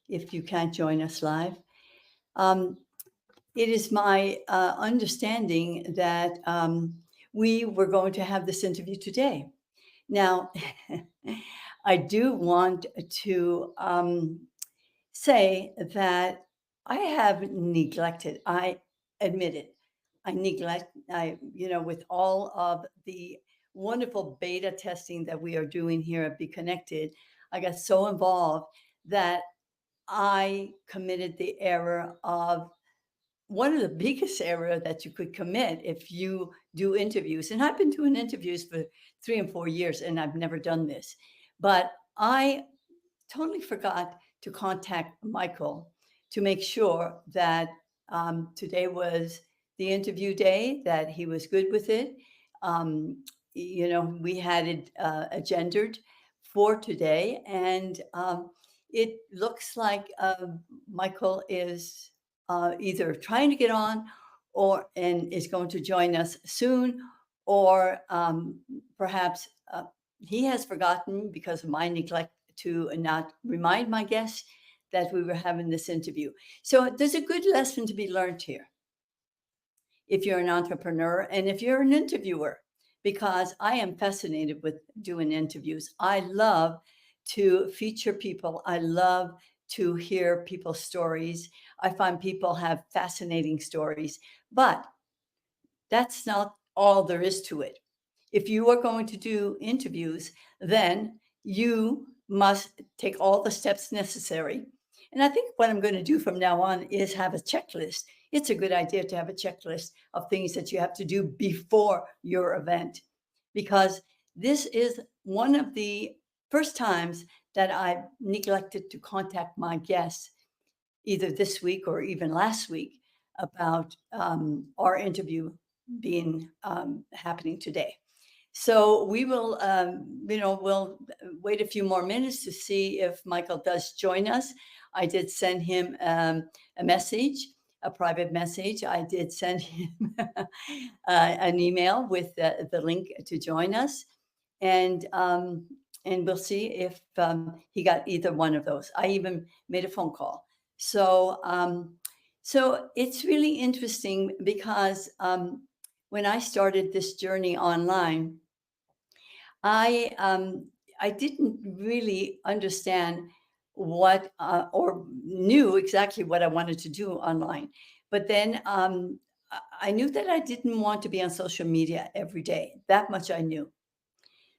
if you can't join us live. Um, it is my understanding that we were going to have this interview today. Now, I do want to say that I have neglected, I admit it, with all of the wonderful beta testing that we are doing here at Be Connected, I got so involved that I committed the error of one of the biggest error that you could commit if you do interviews. And I've been doing interviews for 3 and 4 years, and I've never done this, but I totally forgot to contact Michael to make sure that today was the interview day, that he was good with it. Um, we had it agendered for today, and it looks like Michael is either trying to get on and is going to join us soon, or perhaps he has forgotten because of my neglect to not remind my guests that we were having this interview. So there's a good lesson to be learned here if you're an entrepreneur and if you're an interviewer, because I am fascinated with doing interviews. I love to feature people. I love to hear people's stories. I find people have fascinating stories, but that's not all there is to it. If you are going to do interviews, then you must take all the steps necessary. And I think what I'm going to do from now on is have a checklist. It's a good idea to have a checklist of things that you have to do before your event, because this is one of the first times that I neglected to contact my guests, either this week or even last week, about our interview being happening today. So we will, we'll wait a few more minutes to see if Michael does join us. I did send him a message, a private message. I did send him an email with the link to join us, and we'll see if he got either one of those. I even made a phone call. So it's really interesting because when I started this journey online, I I didn't really understand what or knew exactly what I wanted to do online. But then I knew that I didn't want to be on social media every day. That much I knew.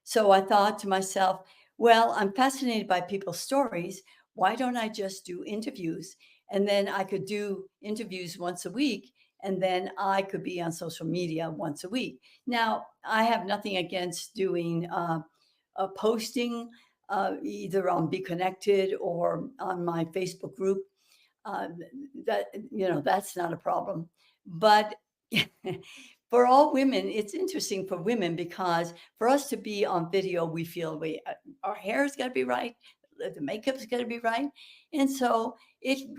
So I thought to myself, well, I'm fascinated by people's stories. Why don't I just do interviews? And then I could do interviews once a week, and then I could be on social media once a week. Now, I have nothing against doing posting either on Be Connected or on my Facebook group. Uh, that's not a problem. But for all women, it's interesting for women because for us to be on video, we feel our hair's got to be right, the makeup's got to be right, and so it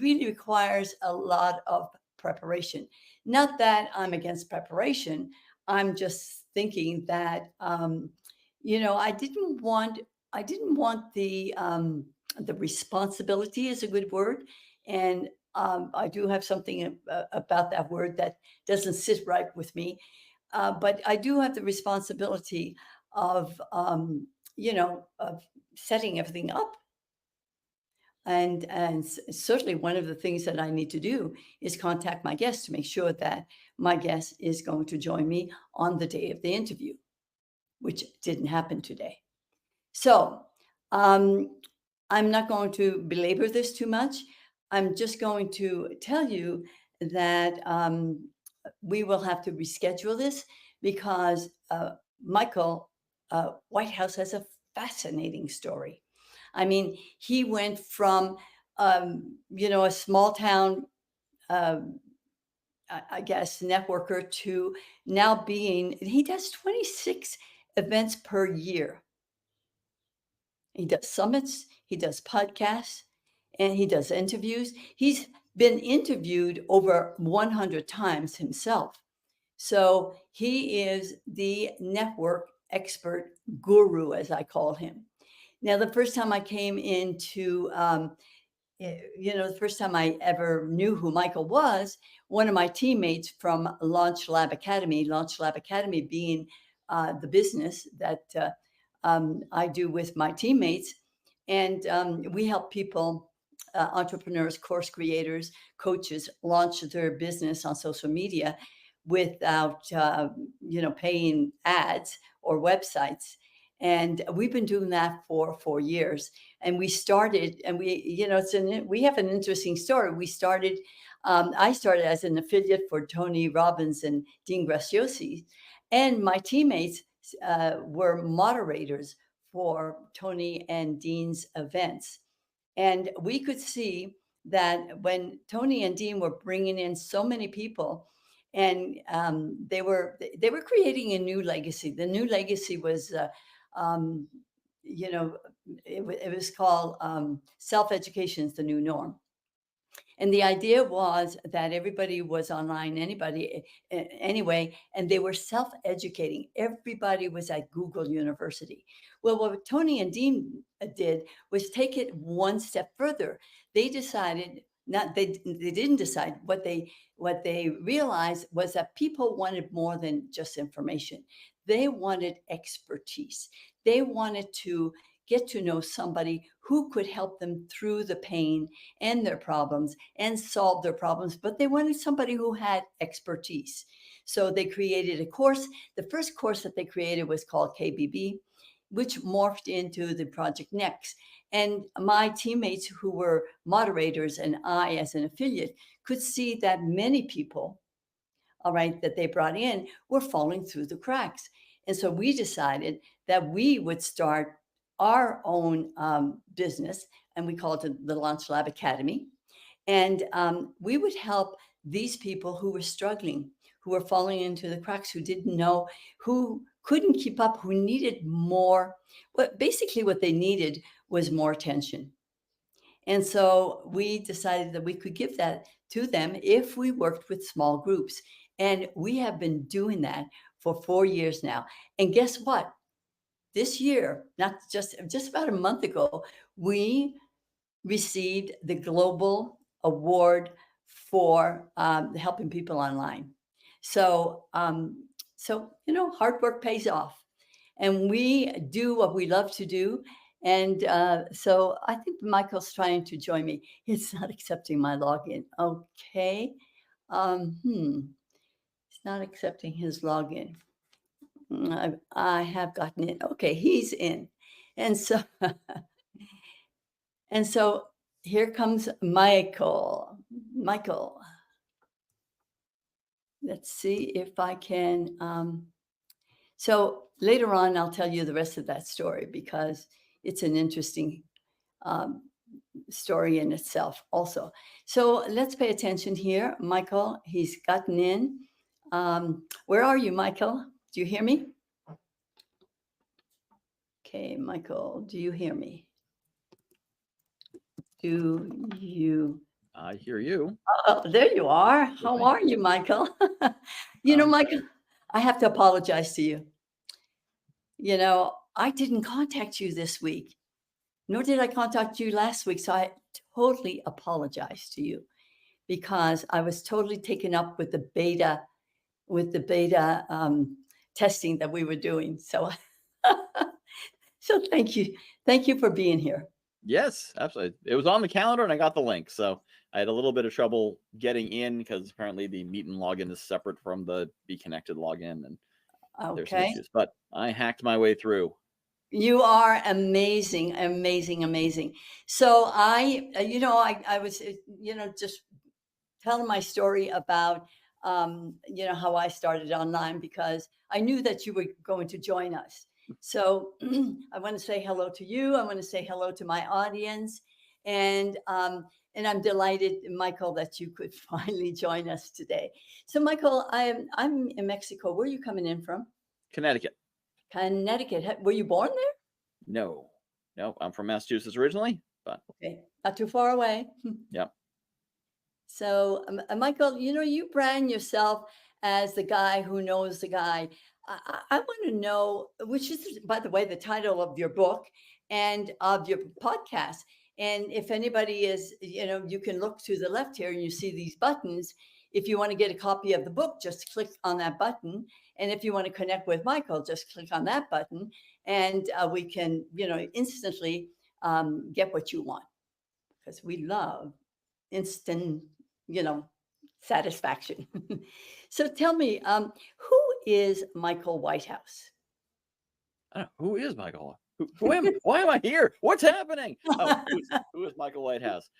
really requires a lot of preparation. Not that I'm against preparation. I'm just thinking that I didn't want the responsibility is a good word, and I do have something about that word that doesn't sit right with me. But I do have the responsibility of, of setting everything up. And certainly one of the things that I need to do is contact my guest to make sure that my guest is going to join me on the day of the interview, which didn't happen today. So um, I'm not going to belabor this too much. I'm just going to tell you that we will have to reschedule this because Michael Whitehouse has a fascinating story. I mean, he went from, a small town, um, I guess, networker to now he does 26 events per year. He does summits, he does podcasts, and he does interviews. He's been interviewed over 100 times himself. So he is the network expert guru, as I call him. Now, the first time I came into, the first time I ever knew who Michael was, one of my teammates from Launch Lab Academy being the business that I do with my teammates. And we help people, entrepreneurs, course creators, coaches, launch their business on social media without, paying ads or websites. And we've been doing that for 4 years. And we started, and we have an interesting story. I started as an affiliate for Tony Robbins and Dean Graziosi, and my teammates were moderators for Tony and Dean's events. And we could see that when Tony and Dean were bringing in so many people, and they were creating a new legacy. The new legacy was, um, you know, it was called self education is the new norm. And the idea was that everybody was online, anyway, and they were self educating. Everybody was at Google University. Well, what Tony and Dean did was take it one step further. They decided, not they didn't decide. What they realized was that people wanted more than just information. They wanted expertise. They wanted to get to know somebody who could help them through the pain and their problems and solve their problems, but they wanted somebody who had expertise. So they created a course. The first course that they created was called KBB, which morphed into the Project Next. And my teammates who were moderators and I, as an affiliate, could see that many people, all right, that they brought in were falling through the cracks. And so we decided that we would start our own business, and we called it the Launch Lab Academy. And we would help these people who were struggling, who were falling into the cracks, who didn't know, who couldn't keep up, who needed more. Basically, what they needed was more attention. And so we decided that we could give that to them if we worked with small groups. And we have been doing that for 4 years now. And guess what? This year, not just about a month ago, we received the global award for helping people online. So, hard work pays off, and we do what we love to do. And so, I think Michael's trying to join me. It's not accepting my login. Okay, it's not accepting his login. I have gotten in. Okay, he's in, and so and so here comes Michael. Michael, let's see if I can. So later on, I'll tell you the rest of that story because it's an interesting um, story in itself, also. So let's pay attention here. Michael, he's gotten in. Where are you, Michael? Do you hear me? Okay, Michael, do you hear me? Do you? I hear you. Oh, there you are. How Okay. are you, Michael? Um, Michael, I have to apologize to you. I didn't contact you this week, nor did I contact you last week. So I totally apologize to you because I was totally taken up with the beta testing that we were doing. So, so thank you. Thank you for being here. yes, absolutely. It was on the calendar and I got the link. So I had a little bit of trouble getting in because apparently the meet and login is separate from the Be Connected login and there's some Okay. issues, but I hacked my way through. You are amazing, amazing, amazing. So I was, just telling my story about, how I started online because I knew that you were going to join us. So I want to say hello to you. I want to say hello to my audience, and I'm delighted, Michael, that you could finally join us today. So, Michael, I'm in Mexico. Where are you coming in from? Connecticut. Connecticut. Were you born there? No, no, I'm from Massachusetts originally, but Okay, not too far away. yeah. So, Michael, you brand yourself as the guy who knows the guy. I want to know, which is, by the way, the title of your book. and of your podcast. And if anybody is, you can look to the left here and you see these buttons. If you want to get a copy of the book, just click on that button. And if you want to connect with Michael, just click on that button. And we can, instantly get what you want, because we love instant, satisfaction. So tell me, who is Michael Whitehouse? I don't know, who is Michael? Who am? Why am I here? What's happening? Oh, who is Michael Whitehouse?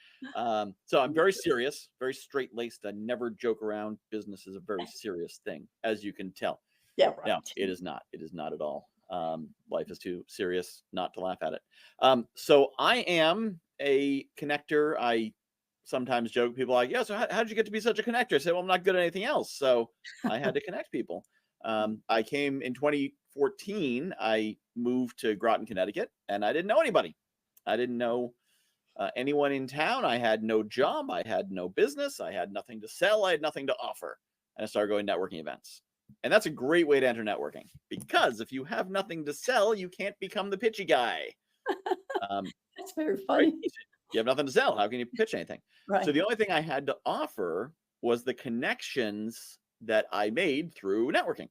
So I'm very serious, very straight-laced. I never joke around. Business is a very serious thing, as you can tell. Yeah, right. No, it is not. It is not at all. Life is too serious not to laugh at it. So I am a connector. I sometimes joke, people are like, yeah, so how did you get to be such a connector? I say, well, I'm not good at anything else. So I had to connect people. I came in 2014. I moved to Groton, Connecticut, and I didn't know anybody. I didn't know anyone in town. I had no job. I had no business. I had nothing to sell. I had nothing to offer. And I started going to networking events. And that's a great way to enter networking, because if you have nothing to sell, you can't become the pitchy guy. That's very funny. Right? You have nothing to sell. How can you pitch anything? Right. So the only thing I had to offer was the connections that I made through networking.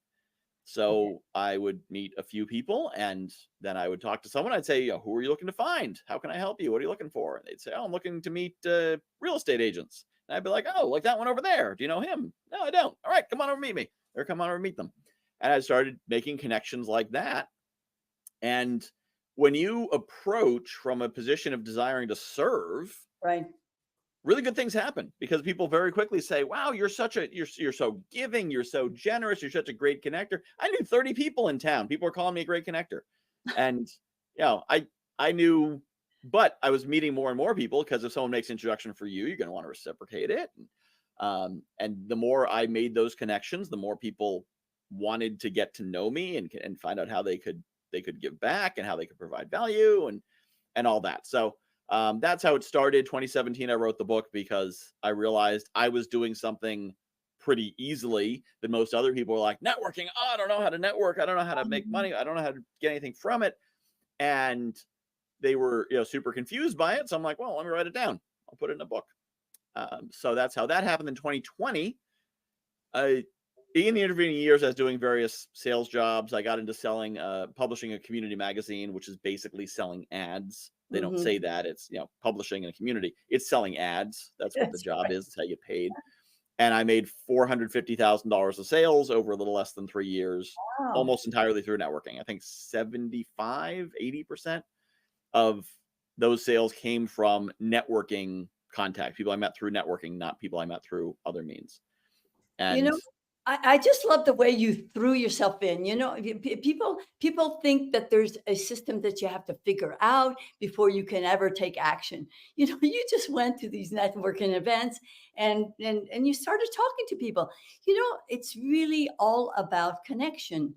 So I would meet a few people, and then I would talk to someone. I'd say, who are you looking to find? How can I help you? What are you looking for? And they'd say, oh, I'm looking to meet real estate agents. And I'd be like, oh, like that one over there. Do you know him? No, I don't. All right, come on over, meet me. Or come on over, meet them. And I started making connections like that. And when you approach from a position of desiring to serve, Right. really good things happen, because people very quickly say, wow, you're so giving, you're so generous, you're such a great connector. I knew 30 people in town. People are calling me a great connector. And I knew, but I was meeting more and more people, because if someone makes an introduction for you, you're going to want to reciprocate it. And the more I made those connections, the more people wanted to get to know me and find out how they could give back and how they could provide value and all that. So that's how it started. 2017, I wrote the book because I realized I was doing something pretty easily that most other people were like, networking. Oh, I don't know how to network. I don't know how to make money. I don't know how to get anything from it. And they were, super confused by it. So I'm like, well, let me write it down. I'll put it in a book. So that's how that happened in 2020. In the intervening years, I was doing various sales jobs. I got into selling, publishing a community magazine, which is basically selling ads. They don't say that. It's, publishing in a community. It's selling ads. That's what the job is. It's how you get paid. And I made $450,000 of sales over a little less than 3 years, almost entirely through networking. I think 80% of those sales came from networking contact, people I met through networking, not people I met through other means. And I just love the way you threw yourself in. People think that there's a system that you have to figure out before you can ever take action. You just went to these networking events and you started talking to people. It's really all about connection,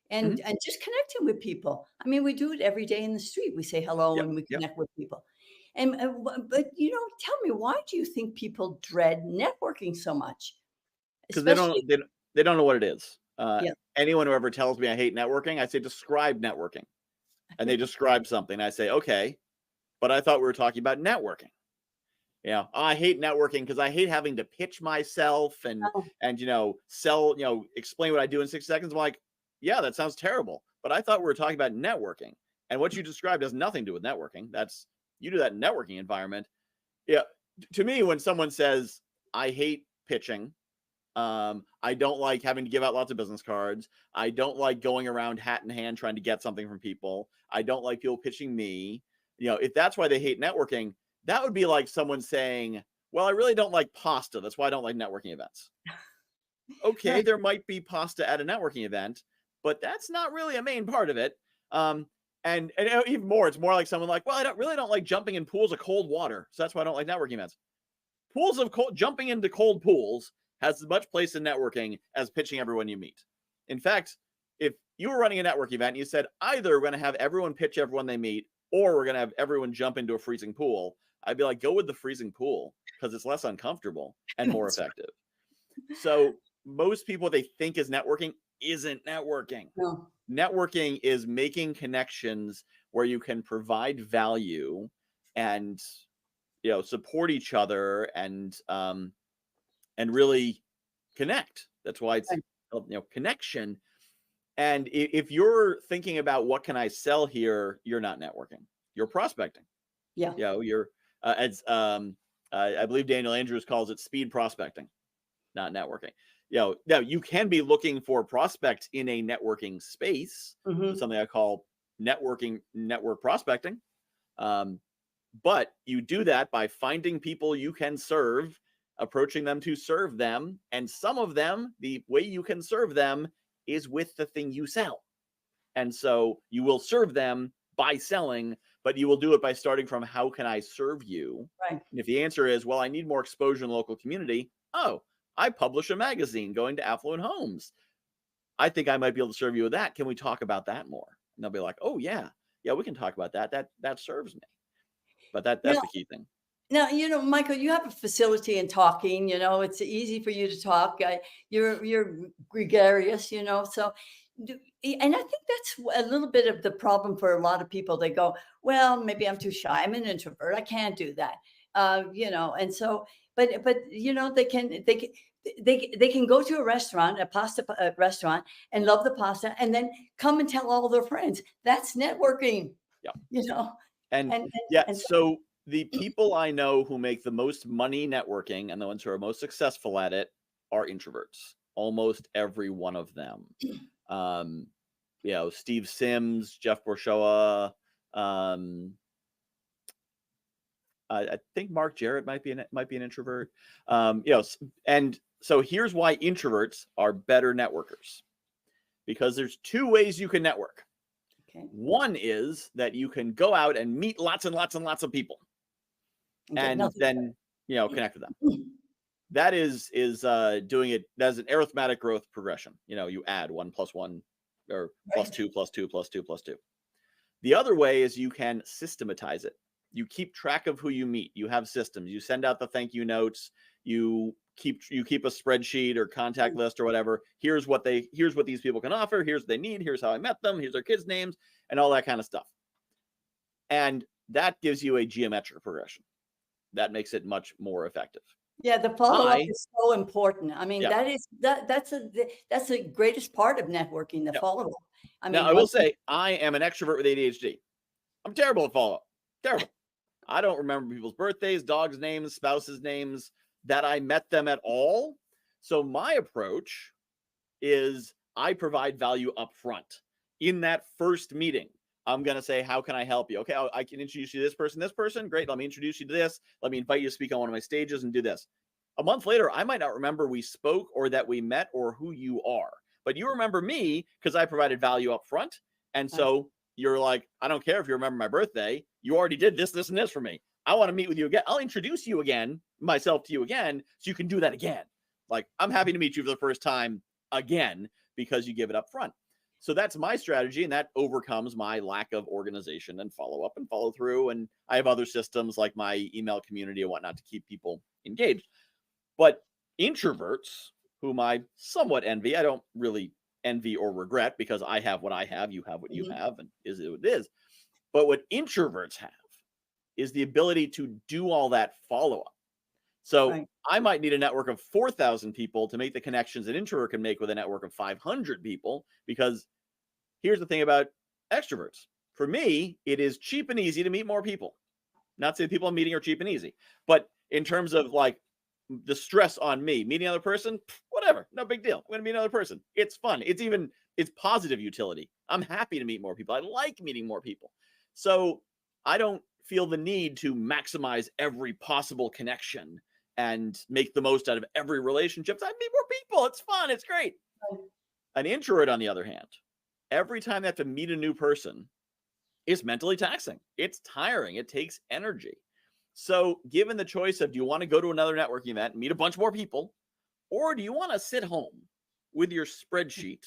and just connecting with people. I mean, we do it every day in the street. We say hello and we connect with people. But tell me, why do you think people dread networking so much? Because they don't know what it is. Anyone who ever tells me I hate networking, I say, describe networking. And they describe something. I say, okay, but I thought we were talking about networking. I hate networking because I hate having to pitch myself and sell, explain what I do in 6 seconds. I'm like, yeah, that sounds terrible. But I thought we were talking about networking. And what you described has nothing to do with networking. You do that in networking environment. Yeah. To me, when someone says, I hate pitching, I don't like having to give out lots of business cards. I don't like going around hat in hand trying to get something from people. I don't like people pitching me. If that's why they hate networking, that would be like someone saying, well, I really don't like pasta. That's why I don't like networking events. Okay, there might be pasta at a networking event, but that's not really a main part of it. And even more, it's more like someone like, well, I don't like jumping in pools of cold water. So that's why I don't like networking events. Jumping into cold pools has as much place in networking as pitching everyone you meet. In fact, if you were running a network event and you said, either we're going to have everyone pitch everyone they meet, or we're going to have everyone jump into a freezing pool, I'd be like, go with the freezing pool, because it's less uncomfortable and more effective. So most people, what they think is networking isn't networking. No. Networking is making connections where you can provide value and, support each other and really connect. That's why it's, Right. connection. And if you're thinking about what can I sell here, you're not networking. You're prospecting. Yeah. You're as I believe Daniel Andrews calls it speed prospecting, not networking. Now you can be looking for prospects in a networking space, Hmm. something I call network prospecting. But you do that by finding people you can serve, approaching them to serve them. And some of them, the way you can serve them is with the thing you sell. And so you will serve them by selling, but you will do it by starting from how can I serve you? Right. And if the answer is, well, I need more exposure in the local community. Oh, I publish a magazine going to affluent homes. I think I might be able to serve you with that. Can we talk about that more? And they'll be like, oh yeah, we can talk about that. That serves me. But that's Now, the key thing. now, Michael, you have a facility in talking. It's easy for you to talk. You're gregarious. So, and I think that's a little bit of the problem for a lot of people. They go, "Well, maybe I'm too shy. I'm an introvert. I can't do that." And so, but they can go to a restaurant, a pasta restaurant, and love the pasta, and then come and tell all their friends. That's networking. Yeah. You know, And and yeah, and so the people I know who make the most money networking and the ones who are most successful at it are introverts. Almost every one of them. Um, Steve Sims, Jeff Borshoa, I think Mark Jarrett might be an introvert. And so here's why introverts are better networkers, because there's two ways you can network. okay. One is that you can go out and meet lots and lots and lots of people And get and nothing. then, connect with them. That is doing it as an arithmetic growth progression. You add 1 + 1 or plus Right. 2 + 2 + 2 + 2. The other way is you can systematize it. You keep track of who you meet. You have systems. You send out the thank you notes. You keep a spreadsheet or contact list or whatever. Here's what these people can offer. Here's what they need. Here's how I met them. Here's their kids' names and all that kind of stuff. And that gives you a geometric progression. That makes it much more effective. Yeah, the follow-up is so important. I mean, Yeah. that's the greatest part of networking, the Yeah. follow-up. I Now, mean, I will say I am an extrovert with ADHD. I'm terrible at follow-up. Terrible. I don't remember people's birthdays, dogs' names, spouses' names, that I met them at all. So my approach is I provide value up front. In that first meeting, I'm going to say, how can I help you? Okay, I can introduce you to this person. Great. Let me introduce you to this. Let me invite you to speak on one of my stages and do this. A month later, I might not remember we spoke or that we met or who you are, but you remember me because I provided value up front. And so you're like, I don't care if you remember my birthday. You already did this, this, and this for me. I want to meet with you again. I'll introduce you again, myself to you again, so you can do that again. Like, I'm happy to meet you for the first time again because you give it up front. So that's my strategy, and that overcomes my lack of organization and follow up and follow through. And I have other systems like my email community and whatnot to keep people engaged. But introverts, whom I somewhat envy, I don't really envy or regret because I have what I have, you have what you have, and is it what it is. But what introverts have is the ability to do all that follow up. So right. I might need a network of 4,000 people to make the connections an introvert can make with a network of 500 people, because here's the thing about extroverts. For me, it is cheap and easy to meet more people. Not saying people I'm meeting are cheap and easy, but in terms of like the stress on me, meeting another person, whatever, no big deal. I'm going to meet another person. It's fun. It's positive utility. I'm happy to meet more people. I like meeting more people. So I don't feel the need to maximize every possible connection and make the most out of every relationship. I meet more people. It's fun. It's great. An introvert, on the other hand, every time they have to meet a new person, is mentally taxing. It's tiring. It takes energy. So given the choice of, do you want to go to another networking event and meet a bunch more people, or do you want to sit home with your spreadsheet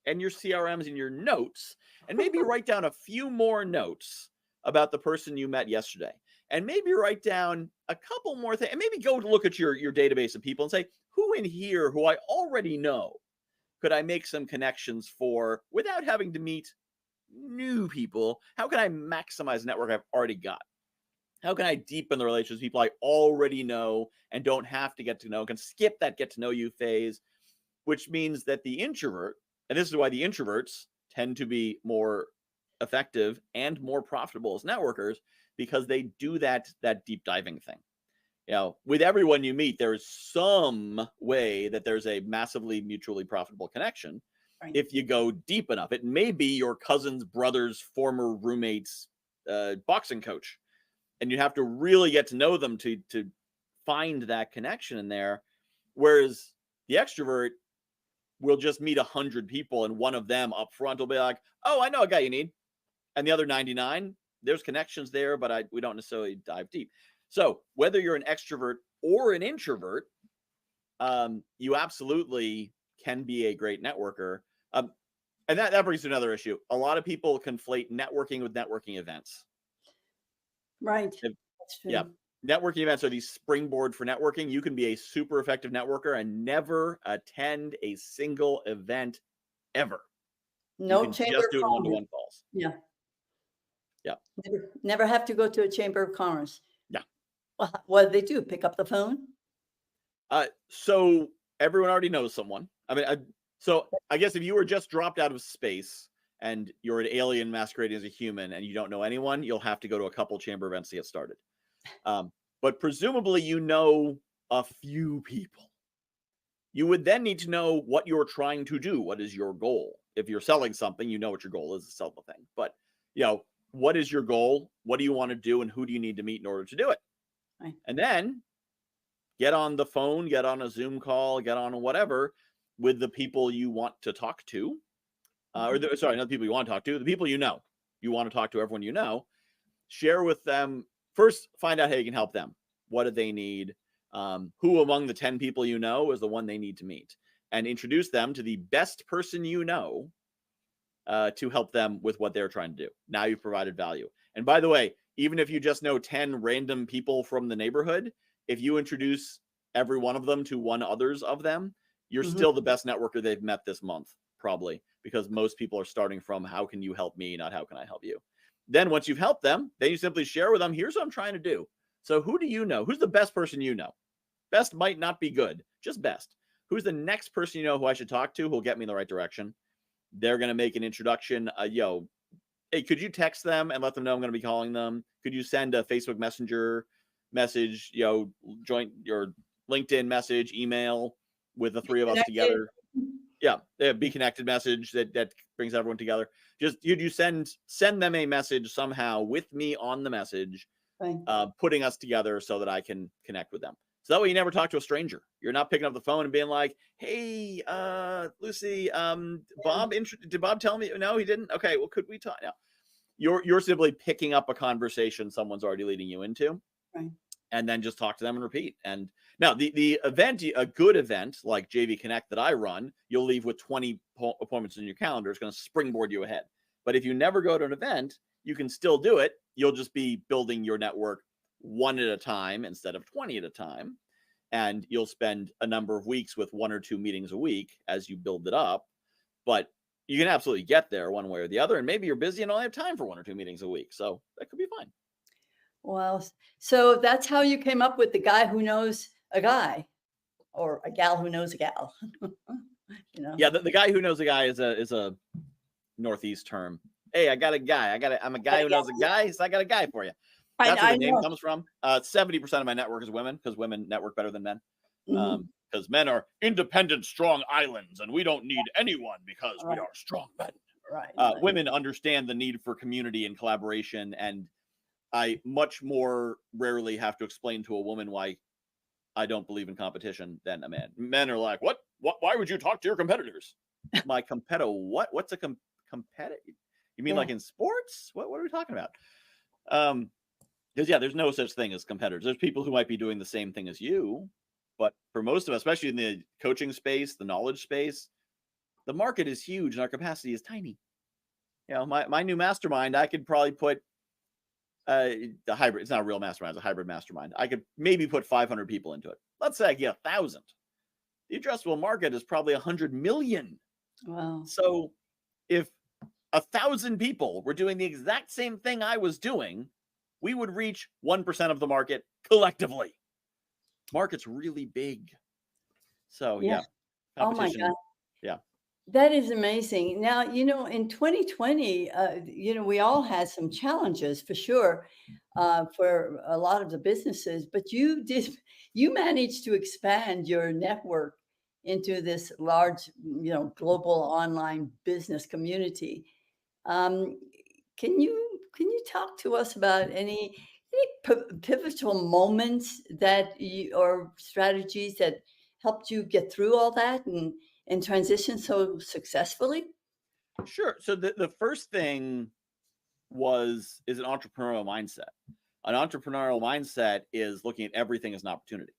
and your CRMs and your notes and maybe write down a few more notes about the person you met yesterday, and maybe write down a couple more things, and maybe go to look at your database of people and say, who in here who I already know could I make some connections for without having to meet new people? How can I maximize the network I've already got? How can I deepen the relationships with people I already know and don't have to get to know, can skip that get to know you phase, which means that the introvert, and this is why the introverts tend to be more effective and more profitable as networkers, because they do that deep diving thing. With everyone you meet, there is some way that there's a massively mutually profitable connection. Right. If you go deep enough, it may be your cousin's brother's former roommate's boxing coach, and you have to really get to know them to find that connection in there. Whereas the extrovert will just meet 100 people, and one of them up front will be like, "Oh, I know a guy you need," and the other 99, there's connections there, but we don't necessarily dive deep. So whether you're an extrovert or an introvert, you absolutely can be a great networker. And that brings to another issue. A lot of people conflate networking with networking events. Right. That's true. Yeah. Networking events are the springboard for networking. You can be a super effective networker and never attend a single event ever. No you can chamber just of do it commerce. one-to-one calls. Yeah. Yeah. Never have to go to a chamber of commerce. Yeah. Well, what do they do? Pick up the phone? So everyone already knows someone. I mean, so I guess if you were just dropped out of space and you're an alien masquerading as a human and you don't know anyone, you'll have to go to a couple chamber events to get started. But presumably you know a few people. You would then need to know what you're trying to do. What is your goal? If you're selling something, you know what your goal is to sell the thing. But, what is your goal? What do you want to do? And who do you need to meet in order to do it? Right. And then get on the phone, get on a Zoom call, get on a whatever with the people you want to talk to. Not the people you want to talk to, the people you know. You want to talk to everyone you know. Share with them. First, find out how you can help them. What do they need? Who among the 10 people you know is the one they need to meet? And introduce them to the best person you know to help them with what they're trying to do. Now you've provided value. And by the way, even if you just know 10 random people from the neighborhood, if you introduce every one of them to one others of them, you're still the best networker they've met this month, probably, because most people are starting from how can you help me, not how can I help you. Then once you've helped them, then you simply share with them, here's what I'm trying to do. So who do you know? Who's the best person you know? Best might not be good, just best. Who's the next person you know who I should talk to who'll get me in the right direction? They're going to make an introduction. Hey, could you text them and let them know I'm going to be calling them? Could you send a Facebook Messenger message, join your LinkedIn message, email with the three of us together? Yeah, be connected message that brings everyone together. Just you send them a message somehow with me on the message, Right. Putting us together so that I can connect with them. So that way you never talk to a stranger. You're not picking up the phone and being like, hey, Lucy, Bob, did Bob tell me? No, he didn't. Okay, well, could we talk now? You're simply picking up a conversation someone's already leading you into. Right. And then just talk to them and repeat. And now the event, a good event like JV Connect that I run, you'll leave with 20 appointments in your calendar. It's going to springboard you ahead. But if you never go to an event, you can still do it. You'll just be building your network one at a time instead of 20 at a time. And you'll spend a number of weeks with 1 or 2 meetings a week as you build it up. But you can absolutely get there one way or the other. And maybe you're busy and only have time for 1 or 2 meetings a week. So that could be fine. Well, so that's how you came up with the guy who knows a guy, or a gal who knows a gal. Yeah, the guy who knows a guy is a Northeast term. Hey, I got a guy. I'm a guy who knows a guy, so I got a guy for you. That's where the name comes from. 70% of my network is women, because women network better than men. Because men are independent, strong islands, and we don't need anyone because we are strong men. Right. Women understand the need for community and collaboration, and I much more rarely have to explain to a woman why I don't believe in competition than a man. Men are like, what? Why would you talk to your competitors? My competitor? What? What's a competitor? You mean like in sports? What are we talking about? Because there's no such thing as competitors. There's people who might be doing the same thing as you, but for most of us, especially in the coaching space, the knowledge space, the market is huge and our capacity is tiny. My new mastermind, I could probably put the hybrid. It's not a real mastermind; it's a hybrid mastermind. I could maybe put 500 people into it. Let's say I get 1,000. The addressable market is probably 100 million. Wow. So if 1,000 people were doing the exact same thing I was doing, we would reach 1% of the market collectively. Market's really big. So Yeah. yeah, Oh my competition. God. Yeah. That is amazing. Now, in 2020, we all had some challenges for sure, for a lot of the businesses, but you managed to expand your network into this large, global online business community. Um, can you talk to us about any pivotal moments or strategies that helped you get through all that and transition so successfully? Sure. So the first thing is an entrepreneurial mindset. An entrepreneurial mindset is looking at everything as an opportunity.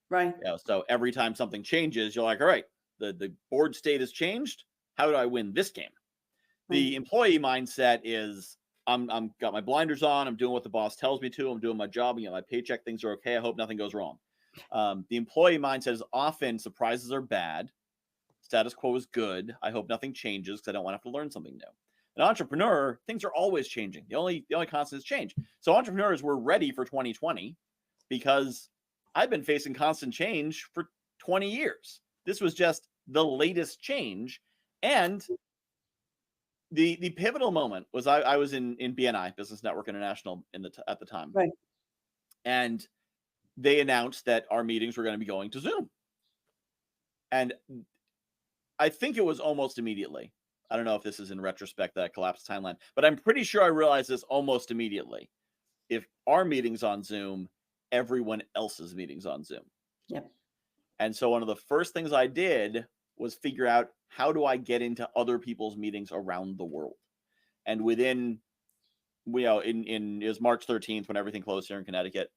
Right. So every time something changes, you're like, all right, the board state has changed. How do I win this game? Right. The employee mindset is I'm got my blinders on. I'm doing what the boss tells me to. I'm doing my job. I get my paycheck. Things are okay. I hope nothing goes wrong. The employee mindset is often surprises are bad. Status quo is good. I hope nothing changes because I don't want to have to learn something new. An entrepreneur, things are always changing. The only constant is change. So entrepreneurs were ready for 2020 because I've been facing constant change for 20 years. This was just the latest change. And the pivotal moment was I was in BNI, Business Network International, at the time, Right. and they announced that our meetings were going to be going to Zoom. And I think it was almost immediately. I don't know if this is in retrospect that I collapsed the timeline, but I'm pretty sure I realized this almost immediately. If our meeting's on Zoom, everyone else's meeting's on Zoom. Yep. And so one of the first things I did was figure out, how do I get into other people's meetings around the world? And within, it was March 13th when everything closed here in Connecticut.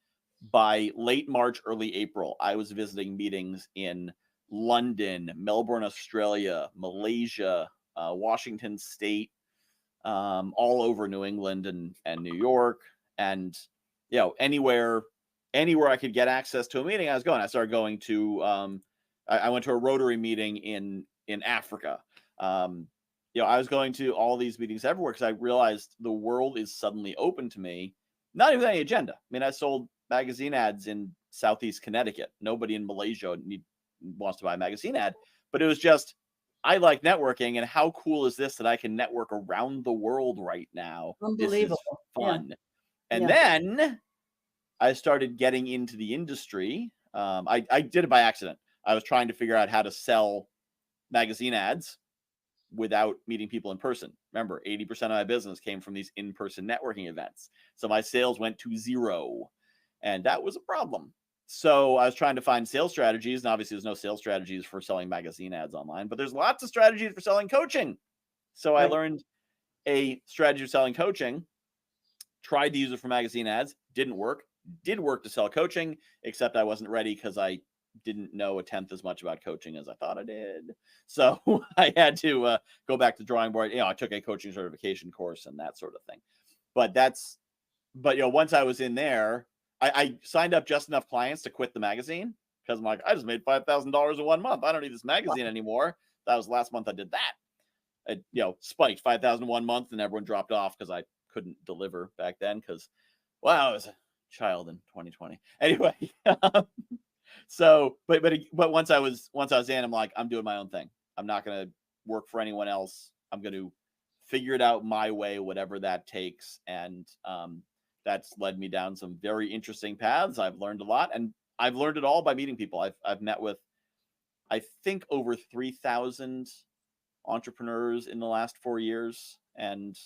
By late March, early April, I was visiting meetings in London, Melbourne, Australia, Malaysia, Washington State, all over New England and New York, and anywhere I could get access to a meeting, I was going. I started going to I went to a Rotary meeting in Africa. I was going to all these meetings everywhere because I realized the world is suddenly open to me. Not even any agenda. I mean, I sold magazine ads in Southeast Connecticut. Nobody in Malaysia wants to buy a magazine ad, but it was just, I like networking, and how cool is this that I can network around the world right now? This is Unbelievable. Yeah. fun. And Yeah. then I started getting into the industry. I did it by accident. I was trying to figure out how to sell magazine ads without meeting people in person. Remember, 80% of my business came from these in-person networking events. So my sales went to zero, and that was a problem. So I was trying to find sales strategies, and obviously there's no sales strategies for selling magazine ads online, but there's lots of strategies for selling coaching. So I Right. learned a strategy of selling coaching, tried to use it for magazine ads, didn't work. Did work to sell coaching, except I wasn't ready because I didn't know a tenth as much about coaching as I thought I did. So I had to go back to the drawing board. I took a coaching certification course and that sort of thing. But once I was in there, I signed up just enough clients to quit the magazine because I'm like, I just made $5,000 in 1 month. I don't need this magazine anymore. That was last month I did that. It spiked 5,000 1 month, and everyone dropped off because I couldn't deliver back then because, wow, I was a child in 2020. Anyway, so but once I was in, I'm like, I'm doing my own thing. I'm not going to work for anyone else. I'm going to figure it out my way, whatever that takes. And that's led me down some very interesting paths. I've learned a lot, and I've learned it all by meeting people. I've met with, I think, over 3,000 entrepreneurs in the last 4 years, and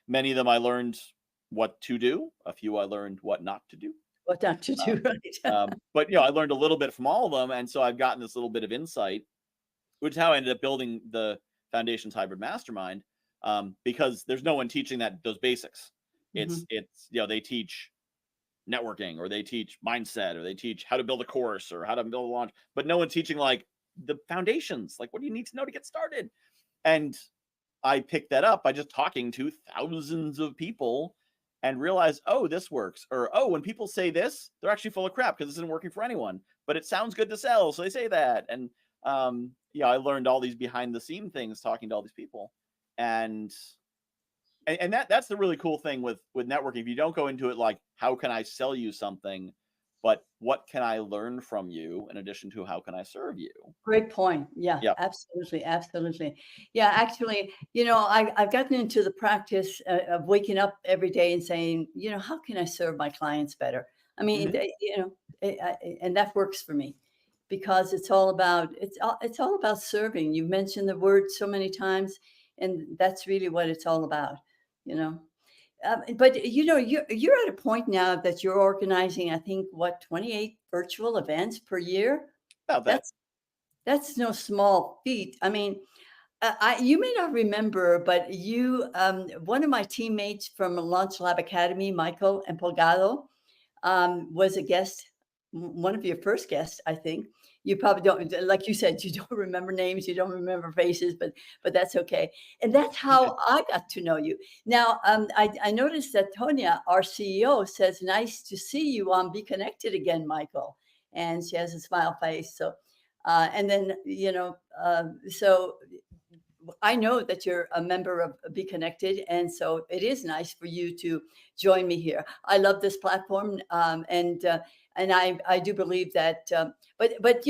many of them I learned what to do. A few I learned what not to do. What not to do, right? But I learned a little bit from all of them, and so I've gotten this little bit of insight, which is how I ended up building the Foundations Hybrid Mastermind, because there's no one teaching those basics. Mhm. It's they teach networking, or they teach mindset, or they teach how to build a course, or how to build a launch, but no one's teaching like the foundations, like what do you need to know to get started. And I picked that up by just talking to thousands of people and realized, oh, this works. Or, oh, when people say this, they're actually full of crap because this isn't working for anyone, but it sounds good to sell. So they say that. And, I learned all these behind the scene things talking to all these people. and that's the really cool thing with networking. If you don't go into it like, how can I sell you something, but what can I learn from you in addition to how can I serve you? Great point. Yeah, Yeah. absolutely, absolutely. Yeah, actually, I've gotten into the practice of waking up every day and saying, how can I serve my clients better? I mean, Hmm. and that works for me because it's all about serving. You've mentioned the word so many times, and that's really what it's all about. You know. But you're at a point now that you're organizing, I think, what, 28 virtual events per year. About that. That's that's no small feat. I mean, you may not remember, but one of my teammates from Launch Lab Academy, Michael Empolgado, was a guest, one of your first guests, I think. You probably don't, like you said, you don't remember names, you don't remember faces, but that's okay. And that's how I got to know you. Now, I noticed that Tonya, our CEO, says, "Nice to see you on Be Connected again, Michael." And she has a smile face. So, and then so I know that you're a member of Be Connected, and so it is nice for you to join me here. I love this platform, and I do believe that. But what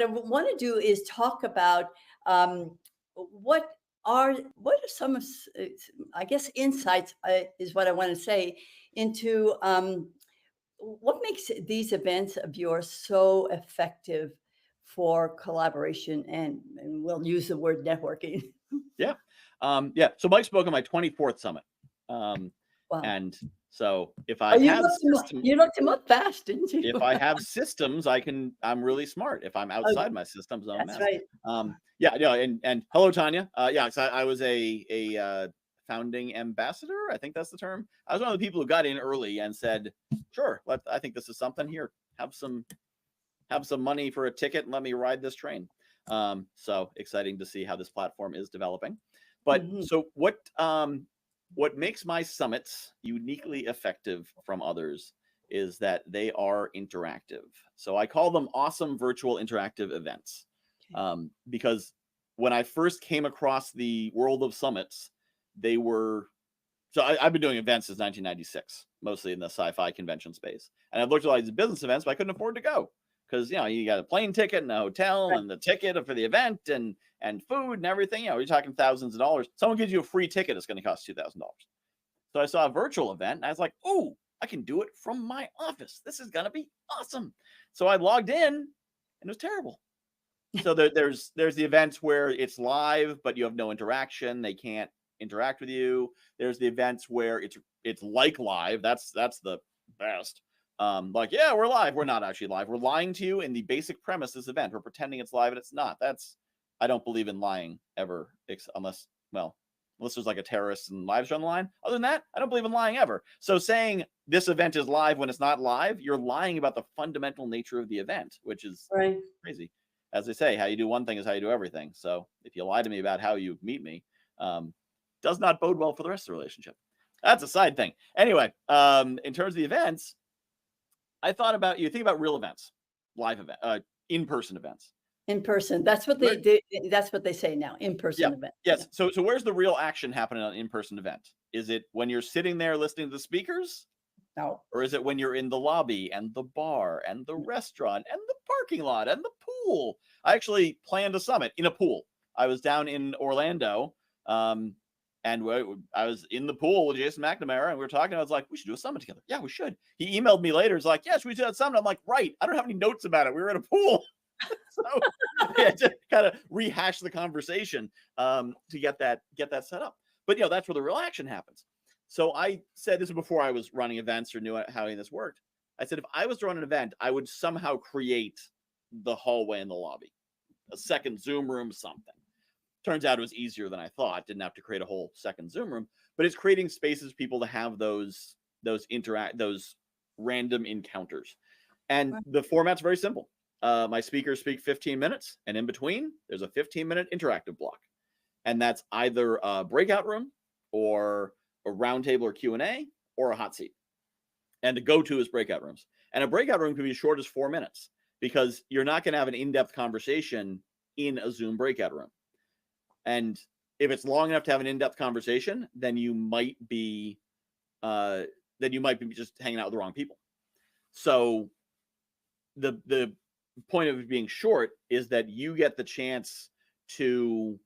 I want to do is talk about what what are some of I guess insights is what I want to say into what makes these events of yours so effective for collaboration and we'll use the word networking? Yeah. Yeah. So Mike spoke on my 24th summit. Um, Wow. and so Oh, you looked him up fast, didn't you? if I have systems, I'm really smart. If I'm Oh, outside my systems, I'm a that's mess. right. Yeah, yeah, and hello, Tanya. Yeah, so I was a founding ambassador. I think that's the term. I was one of the people who got in early and said, "Sure, I think this is something here. Have some money for a ticket and let me ride this train." So exciting to see how this platform is developing. But Mhm. so what makes my summits uniquely effective from others is that they are interactive. So I call them awesome virtual interactive events, Okay. because when I first came across the world of summits, they were I've been doing events since 1996, mostly in the sci-fi convention space. And I've looked at all these business events, but I couldn't afford to go because you got a plane ticket and a hotel Right. and the ticket for the event and food and everything. You're talking thousands of dollars. Someone gives you a free ticket, it's going to cost $2,000. So I saw a virtual event and I was like, "Oh, I can do it from my office. This is going to be awesome." So I logged in and it was terrible. So there's the events where it's live, but you have no interaction. They can't interact with you. There's the events where it's like live. That's the best. Like, yeah, we're live. We're not actually live. We're lying to you in the basic premise of this event. We're pretending it's live and it's not. I don't believe in lying ever, unless there's like a terrorist and lives on the line. Other than that, I don't believe in lying ever. So saying this event is live when it's not live, you're lying about the fundamental nature of the event, which is Right. crazy. As they say, how you do one thing is how you do everything. So if you lie to me about how you meet me, does not bode well for the rest of the relationship. That's a side thing. Anyway, in terms of the events, I thought about you think about real events, live event, in-person events. In person. That's what Where, that's what they say now, yeah, in-person event. Yeah. yes. So where's the real action happening on an in-person event? Is it when you're sitting there listening to the speakers? No. Or is it when you're in the lobby and the bar and the restaurant and the parking lot and the pool? I actually planned a summit in a pool. I was down in Orlando, and I was in the pool with Jason McNamara, and we were talking. I was like, "We should do a summit together." Yeah, we should. He emailed me later. He's like, "Yes, we should do that summit." I'm like, "Right. I don't have any notes about it. We were in a pool." So yeah, to kind of rehash the conversation to get that set up. But that's where the real action happens. So I said, this is before I was running events or knew how any of this worked. I said, if I was to run an event, I would somehow create the hallway in the lobby, a second Zoom room, something. Turns out it was easier than I thought. Didn't have to create a whole second Zoom room, but it's creating spaces for people to have those random encounters. And Right. the format's very simple. My speakers speak 15 minutes, and in between, there's a 15-minute interactive block. And that's either a breakout room or a roundtable or Q&A or a hot seat. And the go-to is breakout rooms. And a breakout room can be as short as 4 minutes because you're not going to have an in-depth conversation in a Zoom breakout room. And if it's long enough to have an in-depth conversation, then you might be just hanging out with the wrong people. So the point of it being short is that you get the chance to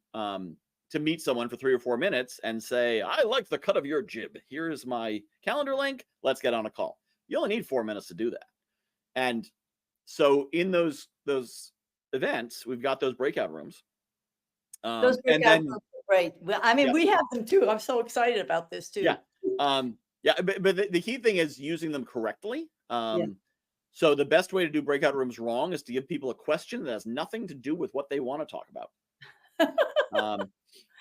meet someone for 3 or 4 minutes and say, I like the cut of your jib. Here's my calendar link. Let's get on a call. You only need 4 minutes to do that. And so in those events, we've got those breakout rooms. Those And breakout then, rooms are great. Well, I mean, yeah, we have them too. I'm so excited about this yeah, too. but the key thing is using them correctly. Yeah. So the best way to do breakout rooms wrong is to give people a question that has nothing to do with what they want to talk about.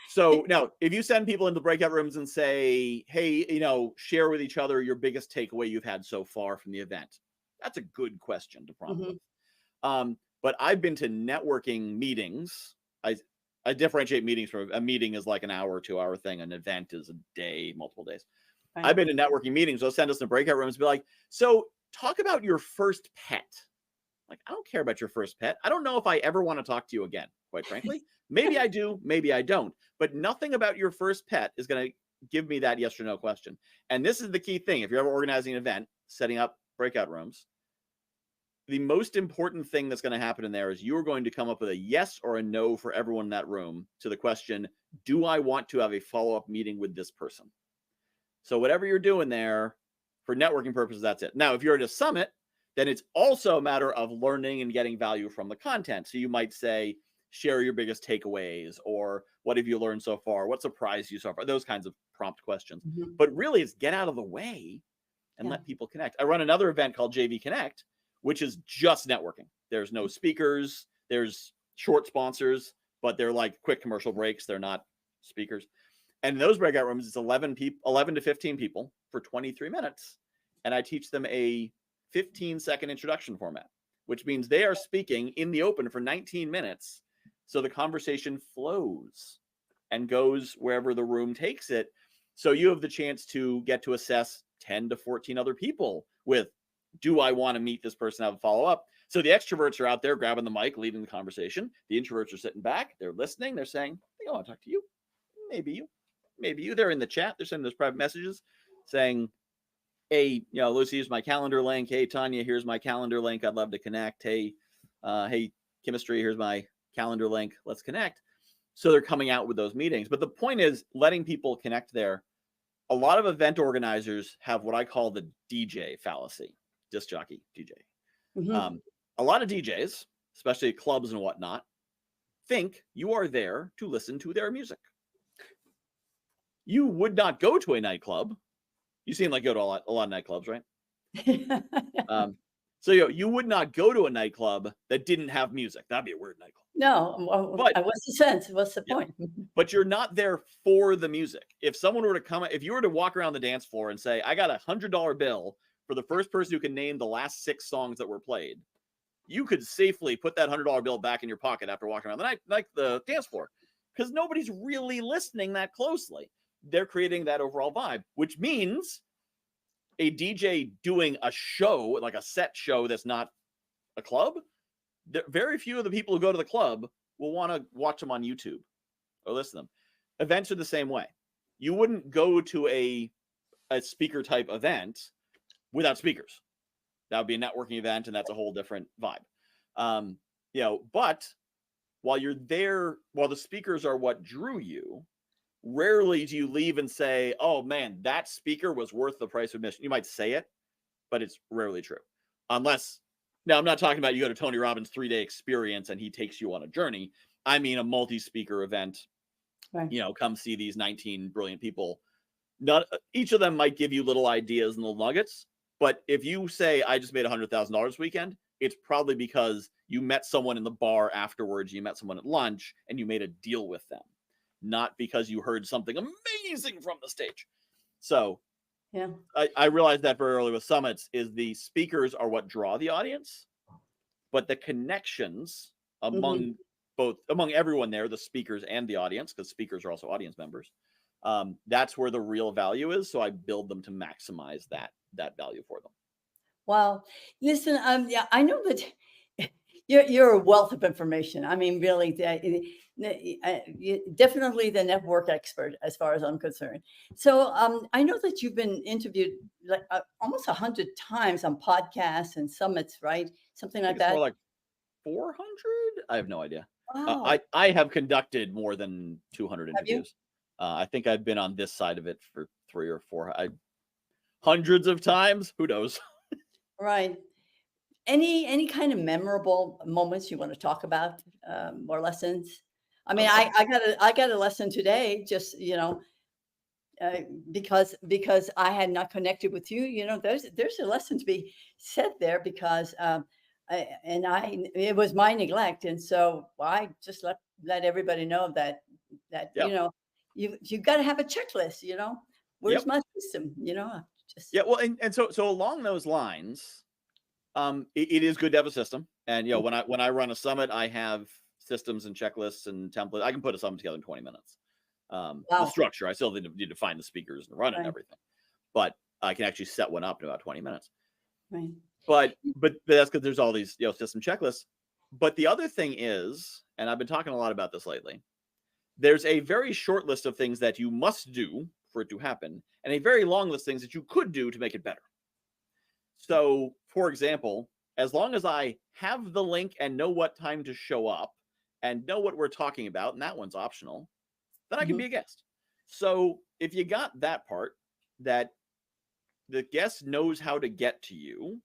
So now, if you send people into breakout rooms and say, hey, share with each other your biggest takeaway you've had so far from the event, that's a good question to prompt with. But I've been to networking meetings. I differentiate meetings from a meeting is like an hour or 2 hour thing. An event is a day, multiple days. Right. I've been to networking meetings. They'll send us in breakout rooms and be like, so talk about your first pet. Like, I don't care about your first pet. I don't know if I ever want to talk to you again, quite frankly. Maybe I do, maybe I don't. But nothing about your first pet is going to give me that yes or no question. And this is the key thing. If you're ever organizing an event, setting up breakout rooms, the most important thing that's going to happen in there is you're going to come up with a yes or a no for everyone in that room to the question, do I want to have a follow-up meeting with this person? So whatever you're doing there, for networking purposes, that's it. Now, if you're at a summit, then it's also a matter of learning and getting value from the content. So you might say, share your biggest takeaways, or what have you learned so far? What surprised you so far? Those kinds of prompt questions. But really, it's get out of the way and let people connect. I run another event called JV Connect, which is just networking. There's no speakers. There's short sponsors, but they're like quick commercial breaks. They're not speakers. And in those breakout rooms, it's 11 to 15 people for 23 minutes. And I teach them a 15-second introduction format, which means they are speaking in the open for 19 minutes. So the conversation flows and goes wherever the room takes it. So you have the chance to get to assess 10 to 14 other people with, do I want to meet this person, have a follow-up? So the extroverts are out there grabbing the mic, leading the conversation. The introverts are sitting back. They're listening. They're saying, I think I want to talk to you. Maybe you. Maybe you. They're in the chat. They're sending those private messages saying, hey, Lucy, here's my calendar link. Hey, Tanya, here's my calendar link. I'd love to connect. Hey, chemistry, here's my calendar link. Let's connect. So they're coming out with those meetings. But the point is letting people connect there. A lot of event organizers have what I call the DJ fallacy, disc jockey DJ. A lot of DJs, especially at clubs and whatnot, think you are there to listen to their music. You would not go to a nightclub. You seem like you go to a lot of nightclubs, right? So you would not go to a nightclub that didn't have music. That'd be a weird nightclub. No, but what's the sense? What's the point? But you're not there for the music. If someone were to come, if you were to walk around the dance floor and say, I got $100 bill for the first person who can name the last 6 songs that were played, you could safely put that $100 bill back in your pocket after walking around the dance floor, because nobody's really listening that closely. They're creating that overall vibe, which means a DJ doing a show, like a set show that's not a club, very few of the people who go to the club will want to watch them on YouTube or listen to them. Events are the same way. You wouldn't go to a speaker type event without speakers. That would be a networking event, and that's a whole different vibe. But while you're there, while the speakers are what drew you, rarely do you leave and say, oh man, that speaker was worth the price of admission. You might say it, but it's rarely true. Unless, now I'm not talking about you go to Tony Robbins' 3-day experience and he takes you on a journey. I mean a multi-speaker event. Right. Come see these 19 brilliant people. Not each of them might give you little ideas and little nuggets, but if you say, I just made $100,000 this weekend, it's probably because you met someone in the bar afterwards, you met someone at lunch, and you made a deal with them, not because you heard something amazing from the stage. So yeah, I realized that very early with summits is the speakers are what draw the audience, but the connections among among everyone there, the speakers and the audience, because speakers are also audience members, that's where the real value is. So I build them to maximize that value for them. Wow. Listen, yeah, I know that you're a wealth of information. I mean, really, definitely the network expert as far as I'm concerned. So I know that you've been interviewed like almost 100 times on podcasts and summits, right? Something I like think it's more that. like 400. I have no idea. Wow. I have conducted more than 200 Have you? interviews. I think I've been on this side of it for 3 or 4. Hundreds of times. Who knows? Right. Any kind of memorable moments you want to talk about, or lessons? I mean, Uh, I got a lesson today, just uh, because I had not connected with you. There's a lesson to be said there because it was my neglect, and so I just let everybody know that yeah. you got to have a checklist. Where's Yep. my system? Just Yeah. Well, and so along those lines, it is good to have a system. And when I run a summit, I have systems and checklists and templates. I can put a summit together in 20 mints. The wow, structure, I still need to find the speakers and run it and right, everything, but I can actually set one up in about 20 minutes. right, But that's because there's all these system checklists. But the other thing is, and I've been talking a lot about this lately, there's a very short list of things that you must do for it to happen, and a very long list of things that you could do to make it better. So, for example, as long as I have the link and know what time to show up and know what we're talking about, and that one's optional, then I can mhm, be a guest. So, if you got that part, that the guest knows how to get to you,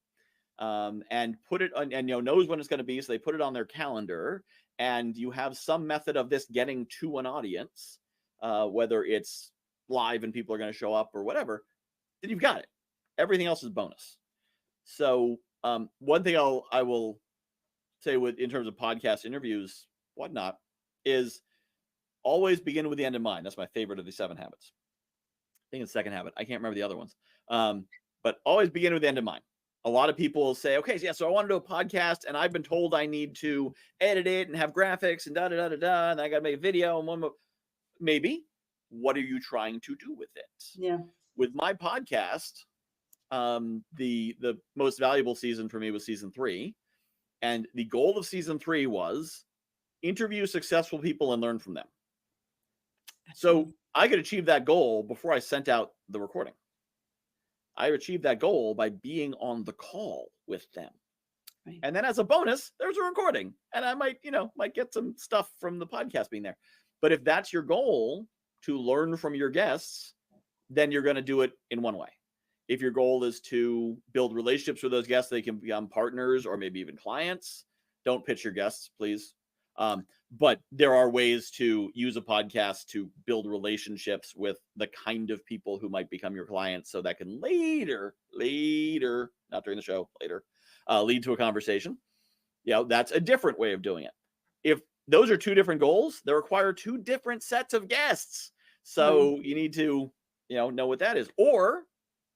and put it on, and knows when it's going to be, so they put it on their calendar, and you have some method of this getting to an audience, whether it's live and people are going to show up or whatever, then you've got it. Everything else is bonus. So one thing I will say with in terms of podcast interviews, whatnot, is always begin with the end in mind. That's my favorite of the 7 habits. I think it's the second habit. I can't remember the other ones. But always begin with the end in mind. A lot of people say, okay, yeah, so I want to do a podcast, and I've been told I need to edit it and have graphics and da da da da da, and I got to make a video and one more. Maybe. What are you trying to do with it? yeah, With my podcast, the most valuable season for me was season 3, and the goal of season 3 was interview successful people and learn from them. So excellent, I could achieve that goal before I sent out the recording. I achieved that goal by being on the call with them. right, And then as a bonus, there's a recording. And I might get some stuff from the podcast being there. But if that's your goal, to learn from your guests, then you're going to do it in one way. If your goal is to build relationships with those guests, they can become partners or maybe even clients. Don't pitch your guests, please. But there are ways to use a podcast to build relationships with the kind of people who might become your clients, so that can later, not during the show, later, lead to a conversation. That's a different way of doing it. If those are 2 different goals, they require 2 different sets of guests. right, So you need to, know what that is. Or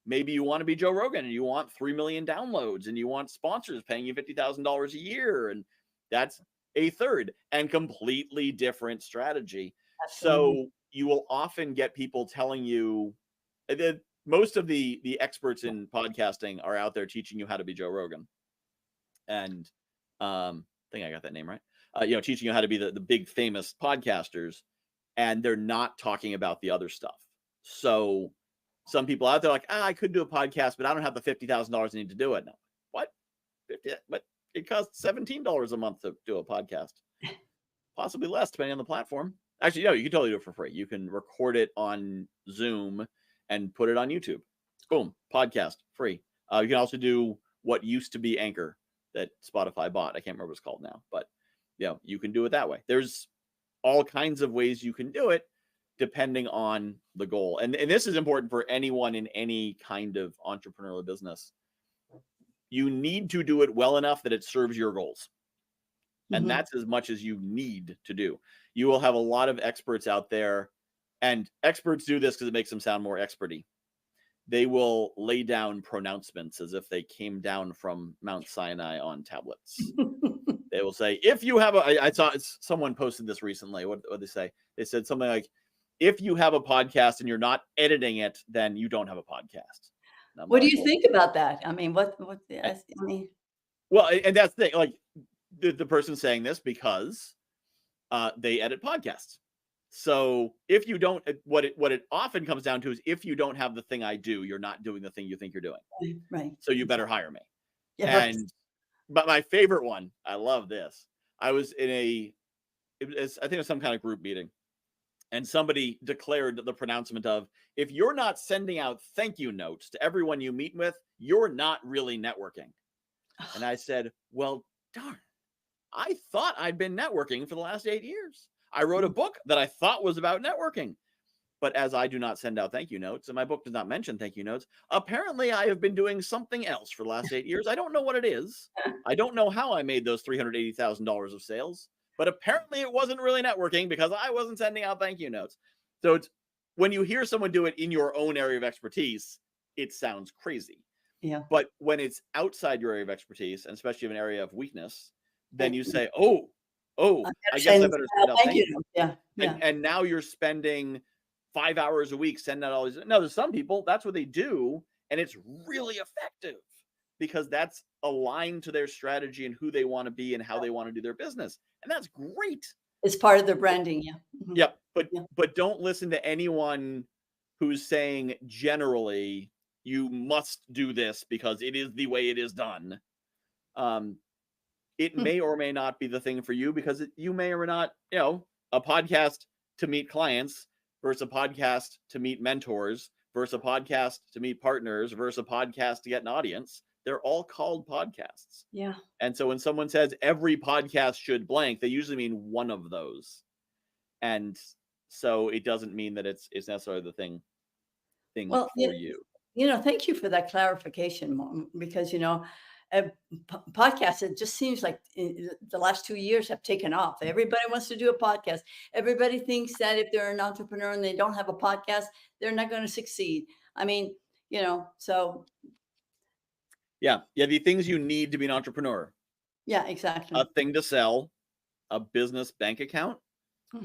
maybe you want to be Joe Rogan and you want 3 million downloads and you want sponsors paying you $50,000 a year. And that's a third and completely different strategy. absolutely, So you will often get people telling you that most of the experts in podcasting are out there teaching you how to be Joe Rogan. And I think I got that name right. Teaching you how to be the big famous podcasters, and they're not talking about the other stuff. So some people out there are like, I could do a podcast, but I don't have the $50,000 I need to do it. No, what? 50? But it costs $17 a month to do a podcast, possibly less depending on the platform. Actually, no, you can totally do it for free. You can record it on Zoom and put it on YouTube. Boom, podcast free. You can also do what used to be Anchor that Spotify bought. I can't remember what it's called now, but you can do it that way. There's all kinds of ways you can do it depending on the goal. And this is important for anyone in any kind of entrepreneurial business. You need to do it well enough that it serves your goals. And mhm. that's as much as you need to do. You will have a lot of experts out there, and experts do this because it makes them sound more experty. They will lay down pronouncements as if they came down from Mount Sinai on tablets. They will say, if you have I saw someone posted this recently. What did they say? They said something like, if you have a podcast and you're not editing it, then you don't have a podcast. And I'm What do like, you think about that? I mean, what? eh, I mean, well, and that's the thing. Like, the person saying this because they edit podcasts. So if you don't, what it often comes down to is if you don't have the thing I do, you're not doing the thing you think you're doing. Right. So you better hire me. Yeah, right. And but my favorite one, I love this. I was in I think it was some kind of group meeting, and somebody declared the pronouncement of, if you're not sending out thank you notes to everyone you meet with, you're not really networking. And I said, well, darn, I thought I'd been networking for the last 8 years. I wrote a book that I thought was about networking. But as I do not send out thank you notes, and my book does not mention thank you notes, apparently I have been doing something else for the last 8 years. I don't know what it is. I don't know how I made those $380,000 of sales, but apparently it wasn't really networking because I wasn't sending out thank you notes. So it's when you hear someone do it in your own area of expertise, it sounds crazy. Yeah. But when it's outside your area of expertise, and especially an area of weakness, then you say, I I guess I better send out thank thank you. you. Yeah. Yeah. And now you're spending 5 hours a week sending out all these. No, there's some people, that's what they do, and it's really effective because that's aligned to their strategy and who they want to be and how they want to do their business. And that's great. It's part of their branding. Yeah. Mhm. Yep. Yeah. But don't listen to anyone who's saying generally you must do this because it is the way it is done. It may or may not be the thing for you because you may or may not, a podcast to meet clients versus a podcast to meet mentors versus a podcast to meet partners versus a podcast to get an audience. They're all called podcasts. Yeah. And so when someone says every podcast should blank, they usually mean one of those. And so it doesn't mean that it's necessarily the thing Well, for you. Thank you for that clarification, Mom, because podcasts, it just seems like the last 2 years have taken off. Everybody wants to do a podcast. Everybody thinks that if they're an entrepreneur and they don't have a podcast, they're not going to succeed. I mean, so. Yeah. The things you need to be an entrepreneur. Yeah, exactly. A thing to sell, a business bank account,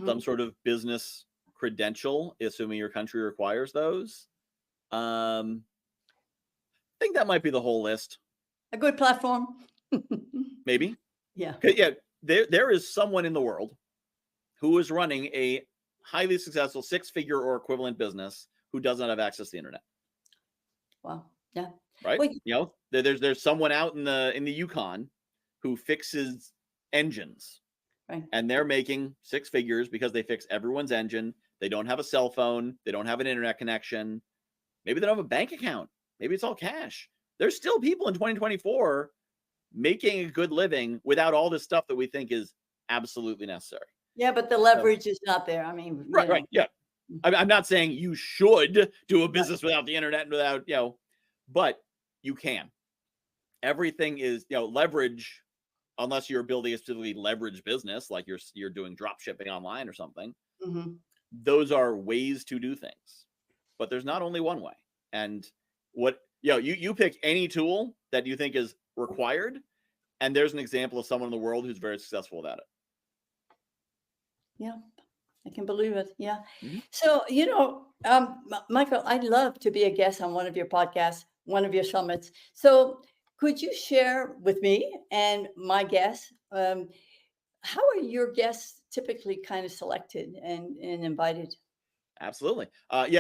some sort of business credential, assuming your country requires those. I think that might be the whole list. A good platform. Maybe. Yeah. Yeah. There is someone in the world who is running a highly successful 6-figure or equivalent business who does not have access to the internet. Wow. Yeah. Right. Well, there's someone out in the Yukon who fixes engines. Right. And they're making 6 figures because they fix everyone's engine. They don't have a cell phone. They don't have an internet connection. Maybe they don't have a bank account. Maybe it's all cash. There's still people in 2024 making a good living without all this stuff that we think is absolutely necessary. Yeah, but the leverage is not there. I mean, right. Yeah. I'm not saying you should do a business without the internet and without, but you can. Everything is, leverage, unless you're building a specifically leveraged business, like you're doing drop shipping online or something. Those are ways to do things, but there's not only one way. And you pick any tool that you think is required, and there's an example of someone in the world who's very successful at it. Yeah, I can believe it. Yeah. So, Michael, I'd love to be a guest on one of your podcasts, one of your summits. So could you share with me and my guests, how are your guests typically kind of selected and invited? Absolutely.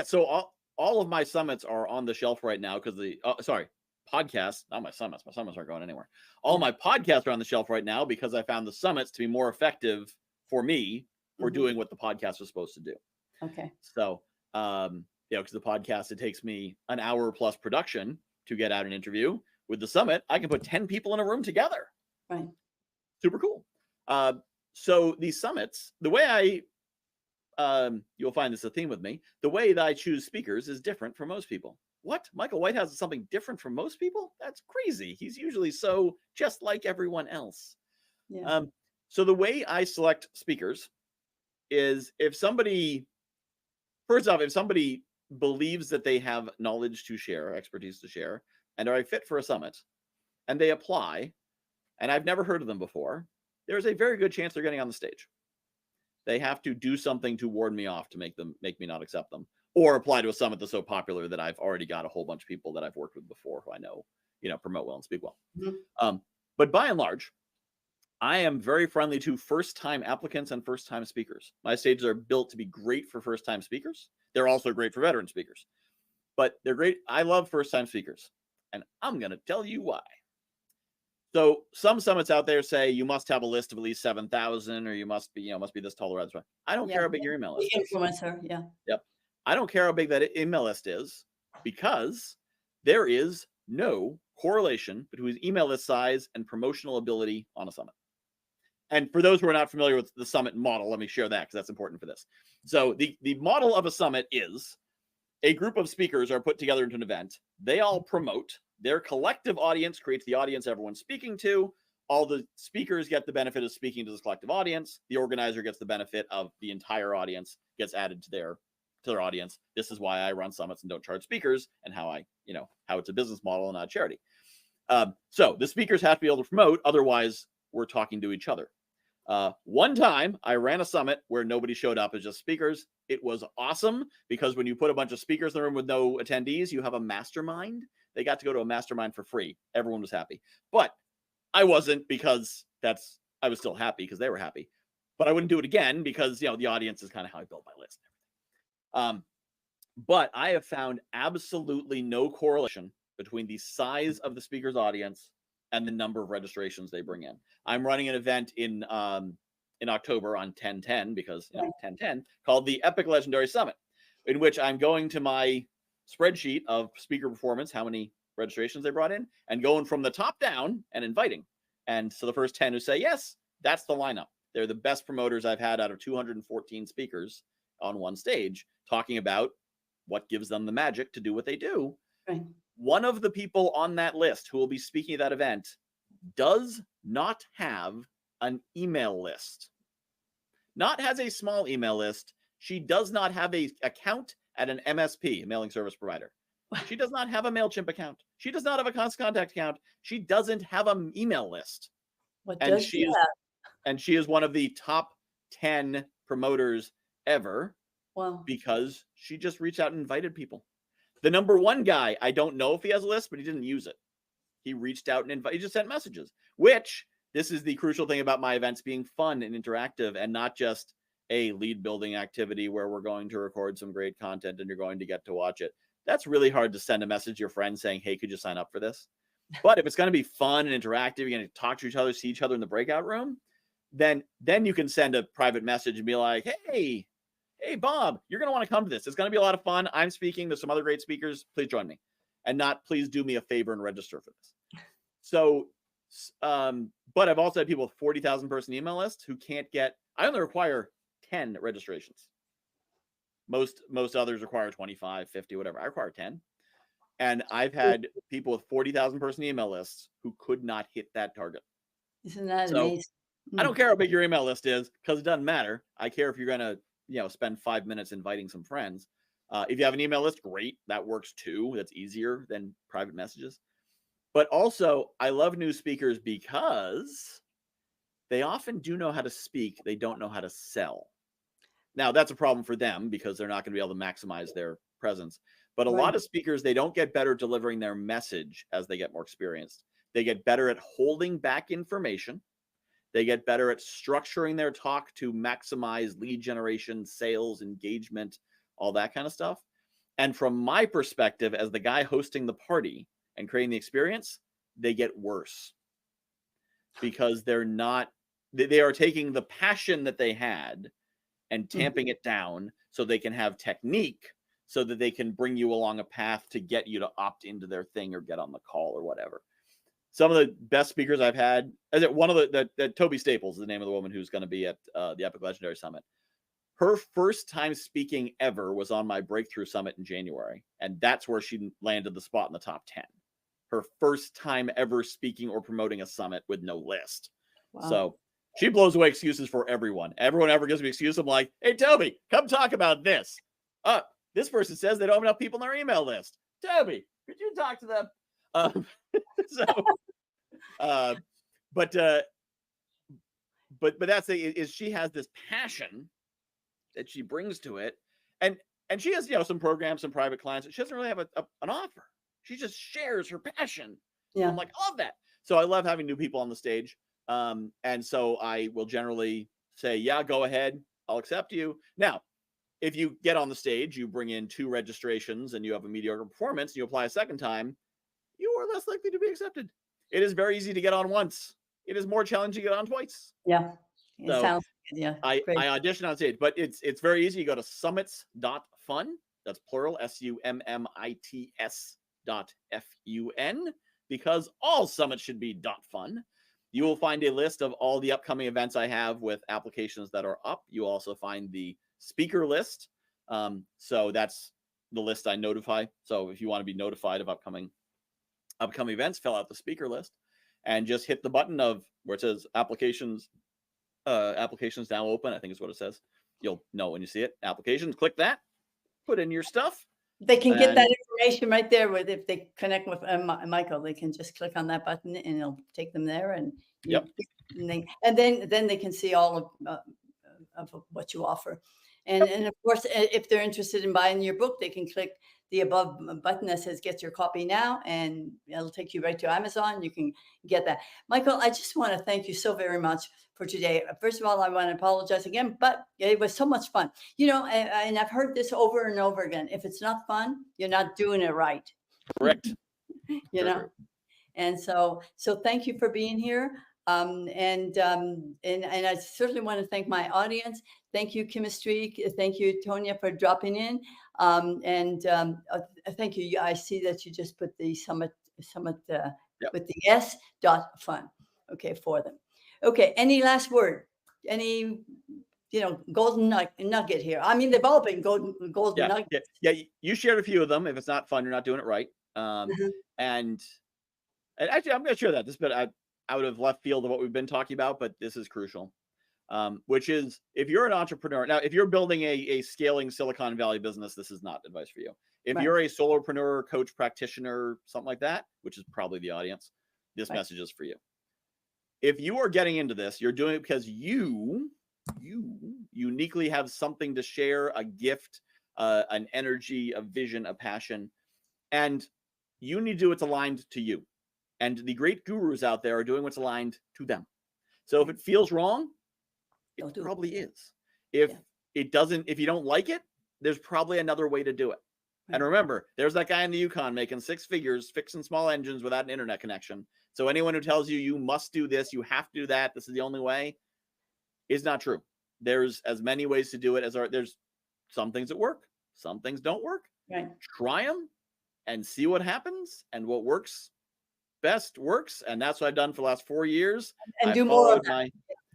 So all of my summits are on the shelf right now because podcasts, not my summits. My summits aren't going anywhere. All my podcasts are on the shelf right now because I found the summits to be more effective for me for doing what the podcast was supposed to do. Okay. So, because the podcast, it takes me an hour plus production to get out an interview. With the summit, I can put 10 people in a room together. Right. Super cool. So these summits, the way you'll find this a theme with me, the way that I choose speakers is different from most people. What? Michael Whitehouse is something different from most people? That's crazy. He's usually so just like everyone else. Yeah. So the way I select speakers is if somebody believes that they have knowledge to share, expertise to share, and are a fit for a summit, and they apply, and I've never heard of them before, there's a very good chance they're getting on the stage. They have to do something to ward me off to make me not accept them, or apply to a summit that's so popular that I've already got a whole bunch of people that I've worked with before who I know, promote well and speak well. But by and large, I am very friendly to first-time applicants and first-time speakers. My stages are built to be great for first-time speakers. They're also great for veteran speakers, but they're great. I love first-time speakers, and I'm going to tell you why. So some summits out there say you must have a list of at least 7,000, or you must be, must be this tall or that. I don't Yeah, care how big your email the list is. influencer, yeah. Yep. I don't care how big that email list is, because there is no correlation between email list size and promotional ability on a summit. And for those who are not familiar with the summit model, let me share that because that's important for this. So the model of a summit is a group of speakers are put together into an event. They all promote. Their collective audience creates the audience everyone's speaking to. All the speakers get the benefit of speaking to this collective audience. The organizer gets the benefit of the entire audience gets added to their audience. This is why I run summits and don't charge speakers, and how how it's a business model and not a charity. So the speakers have to be able to promote, otherwise we're talking to each other. One time I ran a summit where nobody showed up as just speakers. It was awesome because when you put a bunch of speakers in the room with no attendees, you have a mastermind. They got to go to a mastermind for free. Everyone was happy, but I wasn't, because I was still happy because they were happy, but I wouldn't do it again because, the audience is kind of how I build my list and everything. But I have found absolutely no correlation between the size of the speaker's audience and the number of registrations they bring in. I'm running an event in October on 10/10, because 10/10, called the Epic Legendary Summit, in which I'm going to my spreadsheet of speaker performance, how many registrations they brought in, and going from the top down and inviting. And so the first 10 who say yes, that's the lineup. They're the best promoters I've had out of 214 speakers on one stage, talking about what gives them the magic to do what they do. Right. One of the people on that list who will be speaking at that event does not have an email list. Not has a small email list. She does not have an account at an MSP, a mailing service provider. She does not have a MailChimp account. She does not have a Constant Contact account. She doesn't have an email list. What And does she have? And she is one of the top 10 promoters ever. Wow. Because she just reached out and invited people. The number one guy, I don't know if he has a list, but he didn't use it. He reached out and he just sent messages, which, this is the crucial thing about my events being fun and interactive, and not just a lead building activity where we're going to record some great content and you're going to get to watch it. That's really hard to send a message to your friend saying, hey, could you sign up for this? But if it's going to be fun and interactive, you're going to talk to each other, see each other in the breakout room, then you can send a private message and be like, hey, Bob, you're going to want to come to this. It's going to be a lot of fun. I'm speaking. There's some other great speakers. Please join me. And not, please do me a favor and register for this. So, but I've also had people with 40,000 person email lists who can't get, I only require 10 registrations. Most others require 25, 50, whatever. I require 10. And I've had people with 40,000 person email lists who could not hit that target. Isn't that amazing? I don't care how big your email list is, because it doesn't matter. I care if you're going to, spend 5 minutes inviting some friends. If you have an email list, great. That works too. That's easier than private messages. But also, I love new speakers because they often do know how to speak. They don't know how to sell. Now, that's a problem for them because they're not going to be able to maximize their presence. But a lot of speakers, they don't get better delivering their message as they get more experienced. They get better at holding back information. They get better at structuring their talk to maximize lead generation, sales, engagement, all that kind of stuff. And from my perspective, as the guy hosting the party and creating the experience, they get worse because they are taking the passion that they had and tamping it down so they can have technique, so that they can bring you along a path to get you to opt into their thing or get on the call or whatever. Some of the best speakers I've had, one of the Toby Staples is the name of the woman who's going to be at the Epic Legendary Summit. Her first time speaking ever was on my Breakthrough Summit in January, and that's where she landed the spot in the top 10. Her first time ever speaking or promoting a summit with no list. Wow. So she blows away excuses for everyone. Everyone ever gives me an excuse. I'm like, hey, Toby, come talk about this. This person says they don't have enough people on their email list. Toby, could you talk to them? But that's is she has this passion that she brings to it, and she has some programs, some private clients. She doesn't really have an offer. She just shares her passion. Yeah, I'm like, I love that. So I love having new people on the stage. And so I will generally say, yeah, go ahead. I'll accept you. Now, if you get on the stage, you bring in 2 registrations and you have a mediocre performance and you apply a second time, you are less likely to be accepted. It is very easy to get on once. It is more challenging to get on twice. Yeah. It So sounds good. Yeah. I Great. audition on stage, but it's very easy. You go to summits.fun. That's plural, SUMMITS.FUN, because all summits should be .fun. You will find a list of all the upcoming events I have with applications that are up. You also find the speaker list. So that's the list I notify. So if you want to be notified of upcoming events, fill out the speaker list and just hit the button of where it says applications now open, I think is what it says. You'll know when you see it. Applications, click that, put in your stuff. They can get that And information right there with, if they connect with Michael, they can just click on that button and it'll take them there, and Yep. then they can see all of what you offer. And of course, if they're interested in buying your book, they can click the above button that says get your copy now, and it'll take you right to Amazon. You can get that. Michael, I just want to thank you so very much for today. First of all, I want to apologize again, but it was so much fun. And I've heard this over and over again. If it's not fun, you're not doing it right. correct. you Very know? true. And so thank you for being here. And I certainly want to thank my audience. Thank you, Chemistry. Thank you, Tonya, for dropping in. Thank you. I see that you just put the summit Yep. with the s.fun. Okay, for them. Okay. Any last word? Any golden nugget here? I mean, they've all been golden Yeah, nuggets. yeah. You shared a few of them. If it's not fun, you're not doing it right. Mhm. And actually, I'm going to share that. This bit out of left field of what we've been talking about, but this is crucial. Which is, if you're an entrepreneur now, if you're building a scaling Silicon Valley business, this is not advice for you. If Right. you're a solopreneur, coach, practitioner, something like that, which is probably the audience, this Right. message is for you. If you are getting into this, you're doing it because you uniquely have something to share, a gift, an energy, a vision, a passion, and you need to do what's aligned to you. And the great gurus out there are doing what's aligned to them. So if it feels wrong, Don't it do it. probably is. If Yeah. it doesn't, if you don't like it, there's probably another way to do it. And Right. remember, there's that guy in the Yukon making 6 figures fixing small engines without an internet connection. So anyone who tells you you must do this, you have to do that, this is the only way, is not true. There's as many ways to do it as there's some things that work, some things don't work. Right. Try them and see what happens, and what works best works. And that's what I've done for the last 4 years. And I do more of followed that. followed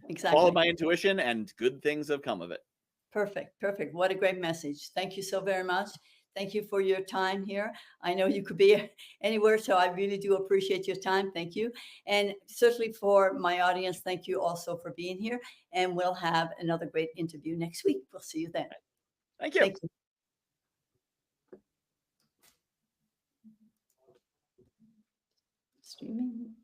Exactly. my intuition, and good things have come of it. Perfect. Perfect. What a great message. Thank you so very much. Thank you for your time here. I know you could be anywhere, so I really do appreciate your time. Thank you. And certainly for my audience, thank you also for being here. And we'll have another great interview next week. We'll see you then. Thank you. Thank you. Streaming.